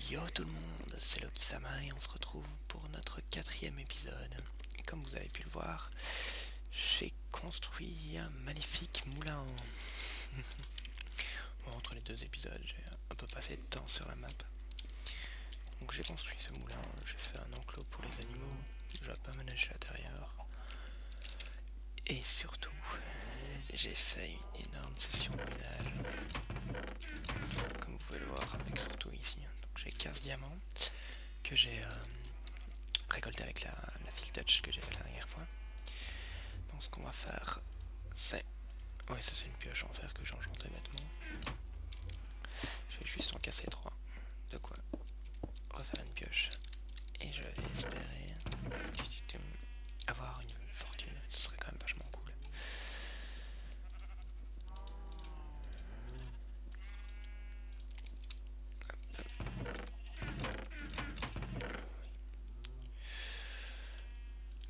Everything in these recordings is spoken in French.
Yo tout le monde, c'est Loki-sama et on se retrouve pour notre 4e épisode. Et comme vous avez pu le voir, j'ai construit un magnifique moulin. Bon, entre les deux épisodes, j'ai un peu passé de temps sur la map. Donc j'ai construit ce moulin, j'ai fait un enclos pour les animaux, j'ai pas aménagé l'intérieur. Et surtout, j'ai fait une énorme session de minage. Comme vous pouvez le voir, avec surtout ici. Donc j'ai 15 diamants que j'ai récolté avec la Silk Touch que j'ai fait la dernière fois. Donc ce qu'on va faire, c'est... Ouais, ça c'est une pioche en fer que j'ai enchantée bêtement. Je vais juste en casser 3. De quoi refaire une pioche. Et je vais espérer avoir une fortune. Ce serait quand même vachement cool.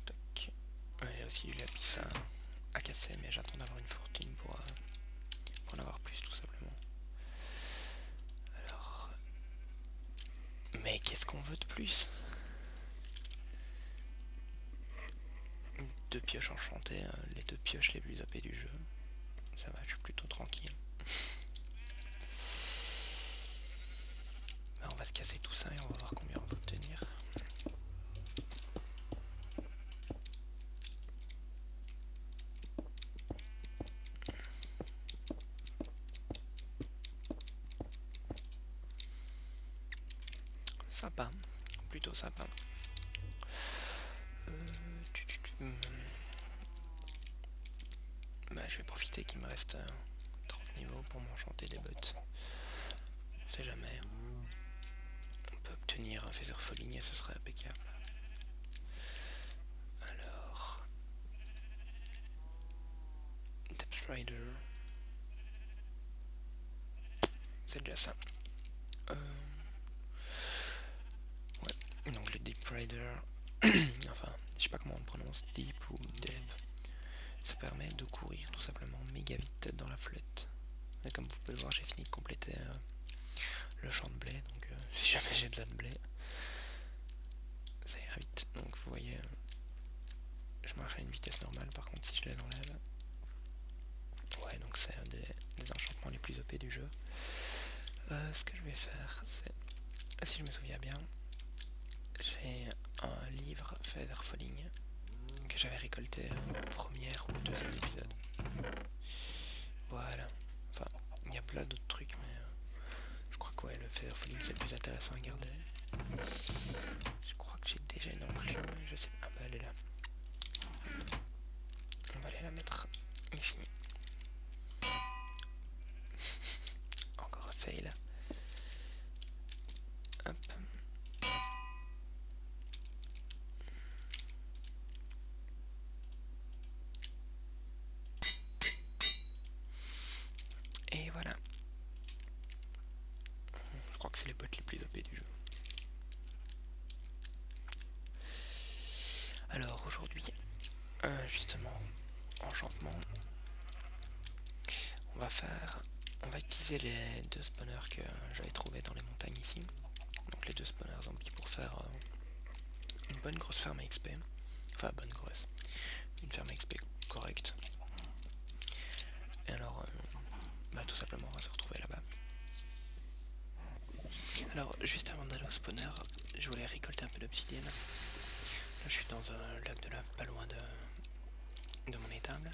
Tac. Ouais, j'ai aussi du lapis à casser, mais j'attends d'avoir une fortune pour en avoir plus tout simplement. Alors... Mais qu'est-ce qu'on veut de plus? 2 pioches enchantées, les 2 pioches les plus OP du jeu. Ça va, je suis plutôt tranquille. Bah, on va se casser tout ça et on va voir combien on peut obtenir. Sympa, plutôt sympa. Bah, je vais profiter qu'il me reste 30 niveaux pour m'enchanter des bottes. On sait jamais. On peut obtenir un Feather Falling et ce serait impeccable. Alors... Depth Rider. C'est déjà ça. Ouais, donc le Deep Rider... enfin, je sais pas comment on prononce, Deep ou Deep. Ça permet de courir tout simplement méga vite dans la flotte. Et comme vous pouvez le voir, j'ai fini de compléter le champ de blé, donc si jamais j'ai besoin de blé, ça ira vite. Donc vous voyez, je marche à une vitesse normale, par contre si je les enlève, ouais, donc c'est un des enchantements les plus OP du jeu. Ce que je vais faire, c'est, si je me souviens bien, j'ai un livre Feather Falling que j'avais récolté au premier ou au deuxième épisode. Voilà. Enfin, il y a plein d'autres trucs, mais je crois que ouais, le Feather Falling c'est le plus intéressant à garder. Je crois que j'ai déjà une enclume, je sais pas. Ah bah elle est là. On va aller la mettre ici. Encore un fail. Hop. Et voilà. Je crois que c'est les bottes les plus OP du jeu. Alors aujourd'hui, justement, enchantement. On va utiliser les 2 spawners que j'avais trouvés dans les montagnes ici. Donc les 2 spawners zombies pour faire une bonne grosse ferme XP. Enfin bonne grosse. Une ferme XP correcte. Et alors, bah, tout simplement on va se retrouver là-bas. Alors juste avant d'aller au spawner, je voulais récolter un peu d'obsidienne. Là je suis dans un lac de lave pas loin de mon étable.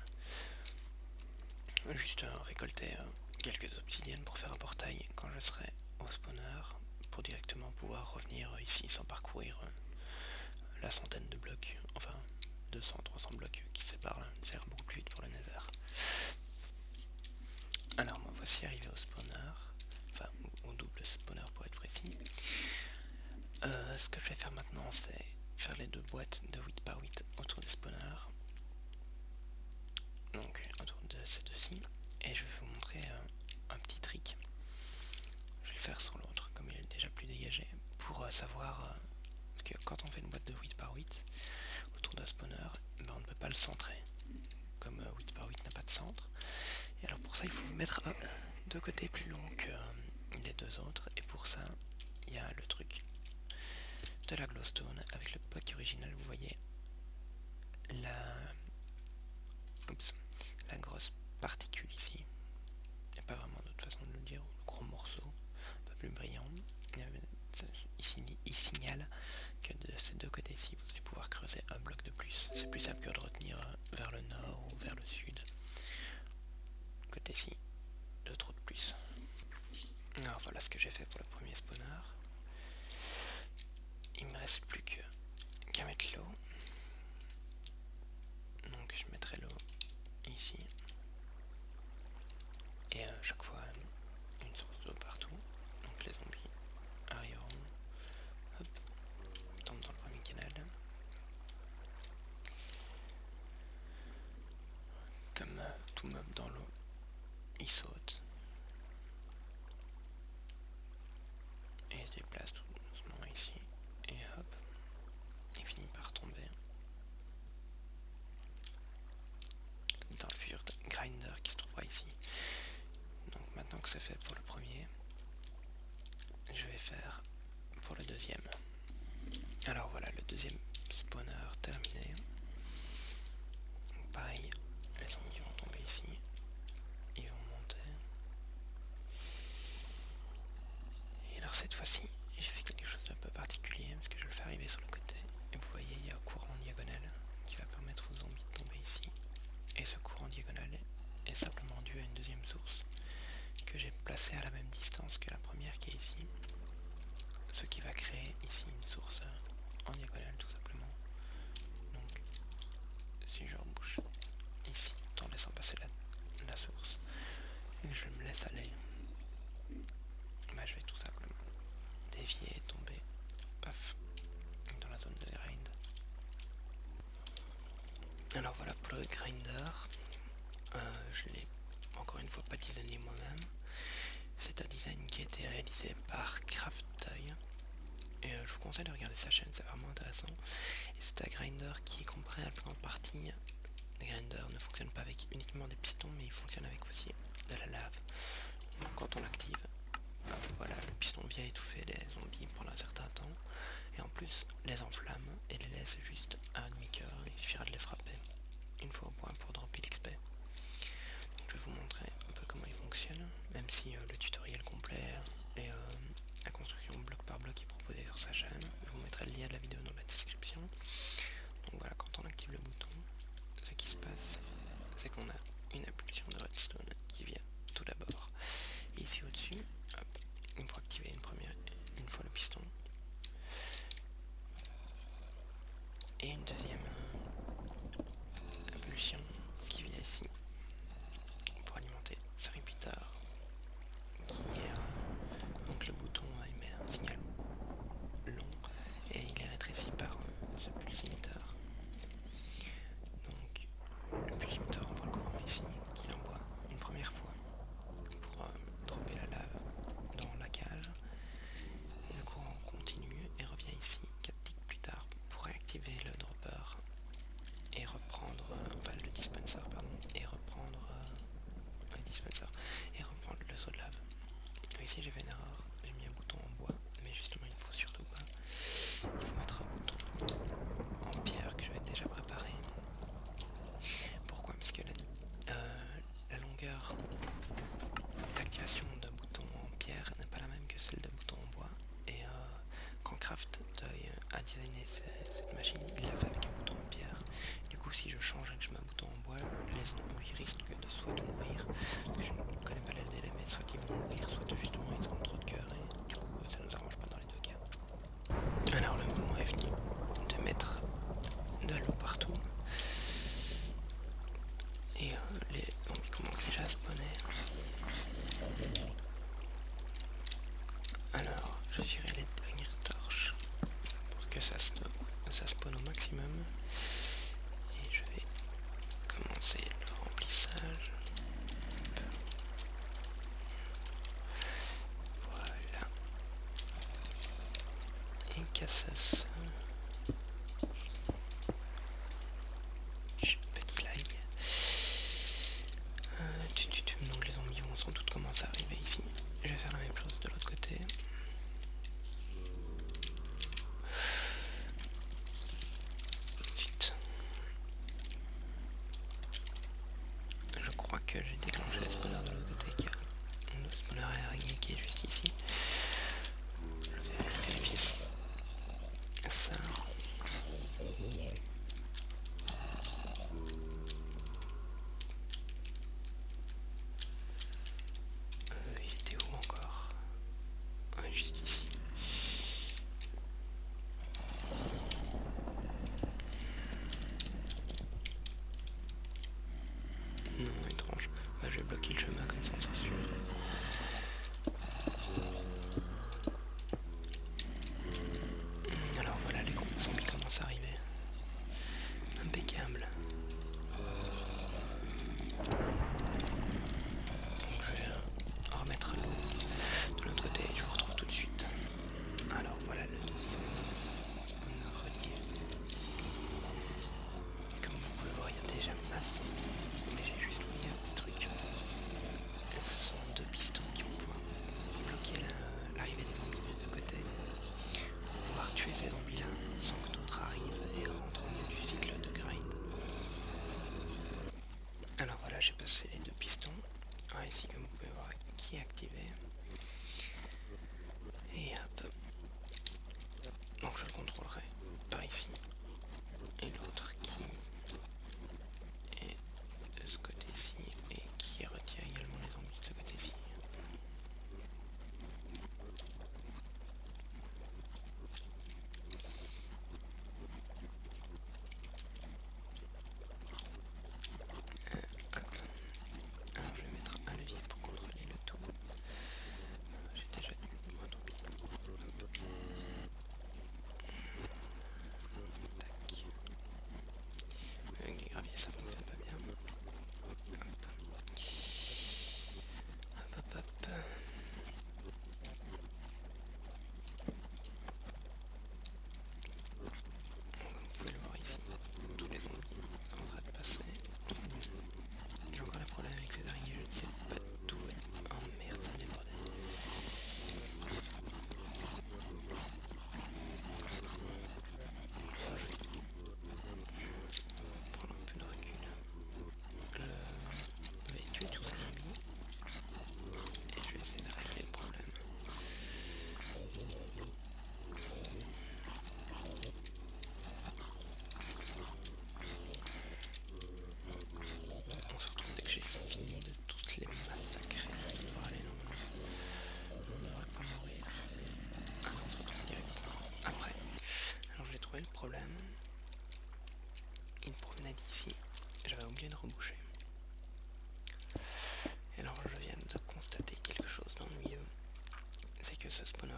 Juste récolter quelques obsidiennes pour faire un portail quand je serai au spawner, pour directement pouvoir revenir ici sans parcourir la centaine de blocs, enfin 200-300 blocs qui séparent, ça ira beaucoup plus vite pour le nether. Alors moi voici arrivé au spawner, enfin au double spawner pour être précis. Ce que je vais faire maintenant c'est faire les 2 boîtes de 8 par 8 autour des spawners. Donc autour de ces deux-ci. Et je vais vous montrer un petit trick. Je vais le faire sur l'autre, comme il est déjà plus dégagé, pour savoir que quand on fait une boîte de 8 par 8 autour d'un spawner, ben on ne peut pas le centrer. Comme 8 par 8 n'a pas de centre. Et alors pour ça, il faut mettre 2 côtés plus longs que les 2 autres. Et pour ça, il y a le truc de la glowstone avec le pack original. Vous voyez la, la grosse particule ici. Il n'y a pas vraiment d'autre façon de le dire. Le gros morceau, un peu plus brillant. Ici, il signale que de ces deux côtés-ci, vous allez pouvoir creuser un bloc de plus. C'est plus simple que de retenir vers le nord ou vers le sud. Côté-ci, 2 trous de plus. Alors voilà ce que j'ai fait pour le premier spawner. Il me reste plus qu'à mettre l'eau. Donc je mettrai l'eau ici. Et chaque fois une source d'eau partout. Donc les zombies arriveront. Hop, tombent dans le premier canal. Comme tout meuble dans l'eau, il saute. Et se déplace tout doucement ici. Et hop, il finit par tomber dans le Fjord Grinder qui se trouvera ici. Donc maintenant que c'est fait pour le premier, je vais faire pour le deuxième. Alors voilà, le deuxième spawner terminé. Donc pareil, les zombies vont tomber ici. Ils vont monter. Et alors cette fois-ci, j'ai fait quelque chose d'un peu particulier parce que je le fais arriver sur le côté. Et vous voyez, il y a un courant diagonal qui va permettre aux zombies de tomber ici. Et ce courant diagonal est simplement dû à une deuxième source que j'ai placée à la même distance que la première qui est ici. Ce qui va créer ici une source en diagonale tout simplement. Donc si je rebouche ici en laissant passer la source et que je me laisse aller, bah, je vais tout simplement dévier et tomber paf dans la zone de grind. Alors voilà pour le grinder. Je l'ai encore une fois pas designé moi-même. C'est un design qui a été réalisé par Craftoy. Et je vous conseille de regarder sa chaîne, c'est vraiment intéressant. Et c'est un grinder qui comprend la plus grande partie. Les grinders ne fonctionnent pas avec uniquement des pistons, mais ils fonctionnent avec aussi de la lave. Donc quand on l'active, voilà, le piston vient étouffer les zombies pendant un certain temps. Et en plus, les enflamme et les laisse juste à un demi-cœur. Il suffira de les frapper une fois au point pour dropper l'XP. Donc je vais vous montrer un peu comment il fonctionne, même si le tutoriel complet et la construction bloc par bloc est proposée sur sa chaîne. Je vous mettrai le lien de la vidéo dans la description. Donc voilà, quand on active le bouton, ce qui se passe, c'est qu'on a une impulsion de redstone qui vient tout d'abord ici au-dessus. Il faut activer une fois le piston. Et une deuxième impulsion qui vient ici pour alimenter ce repeater qui est donc le bouton émet un signal long et il est rétréci par ce pulsiméteur. Donc le pulsiméteur envoie le courant ici qu'il envoie une première fois pour dropper la lave dans la cage. Et le courant continue et revient ici 4 ticks plus tard pour réactiver le dropper et reprendre, le dispenser pardon, et reprendre le seau de lave. Ici j'ai fait une erreur, j'ai mis un bouton en bois, mais justement il ne faut surtout pas. Il faut mettre un bouton en pierre que j'avais déjà préparé. Pourquoi? Parce que la longueur d'activation d'un bouton en pierre n'est pas la même que celle d'un bouton en bois. Et quand Craftoy a designé cette machine, il l'a fait avec un bouton en pierre. Du coup, si je change et que je mets un bouton en bois, les zombies risquent de soit mourir, je ne connais pas les délais, mais soit ils vont mourir, soit justement ils auront trop de cœur, et du coup ça nous arrange pas dans les deux cas. Alors le moment est venu de mettre de l'eau partout. Et les zombies commencent déjà à spawner. Alors je dirais les dernières torches pour que ça spawn au maximum. Et je vais commencer le remplissage. Voilà. Et casseuse. Petit lag. Donc les zombies vont sans doute commencer à arriver ici. Je vais faire la même chose de l'autre côté.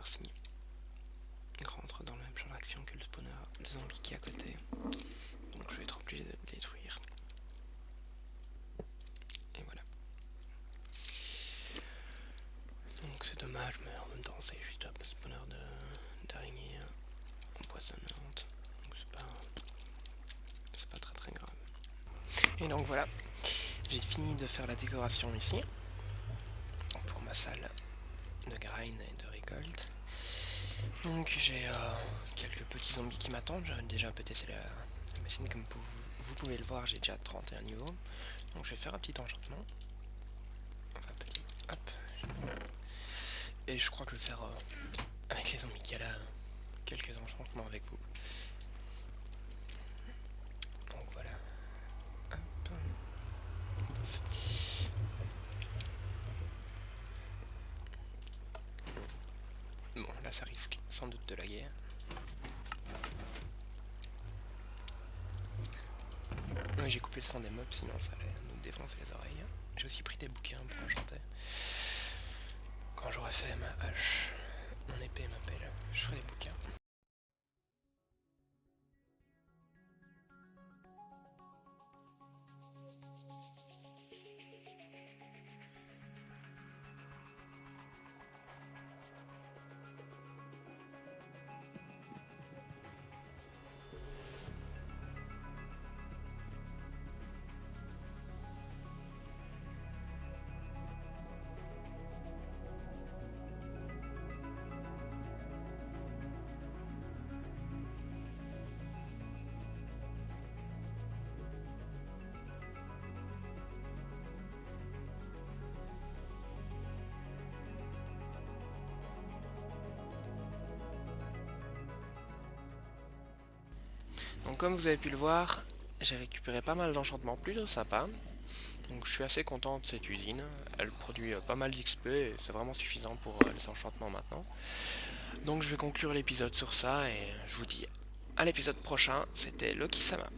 spawner-ci rentre dans le même champ d'action que le spawner de zombies qui est à côté. Donc je vais être obligé de le détruire. Et voilà. Donc c'est dommage, mais en même temps c'est juste un spawner d'araignées empoisonnantes. Donc c'est pas très très grave. Et donc voilà, j'ai fini de faire la décoration ici. Pour ma salle de grind et de récolte. Donc j'ai quelques petits zombies qui m'attendent. J'ai déjà un peu testé la machine, comme vous pouvez le voir, j'ai déjà 31 niveaux. Donc je vais faire un petit enchantement. Enfin petit, hop. Et je crois que je vais faire avec les zombies qu'il y a là quelques enchantements avec vous. Donc voilà. Hop. Bon, là ça risque sans doute de laguer. Oui, j'ai coupé le son des mobs, sinon ça allait nous défoncer les oreilles. J'ai aussi pris des bouquins pour enchanter. Quand j'aurai fait ma hache, mon épée et ma pelle, je ferai des bouquins. Donc comme vous avez pu le voir, j'ai récupéré pas mal d'enchantements plutôt sympas. Donc je suis assez content de cette usine, elle produit pas mal d'XP et c'est vraiment suffisant pour les enchantements maintenant. Donc je vais conclure l'épisode sur ça et je vous dis à l'épisode prochain, c'était Loki Sama.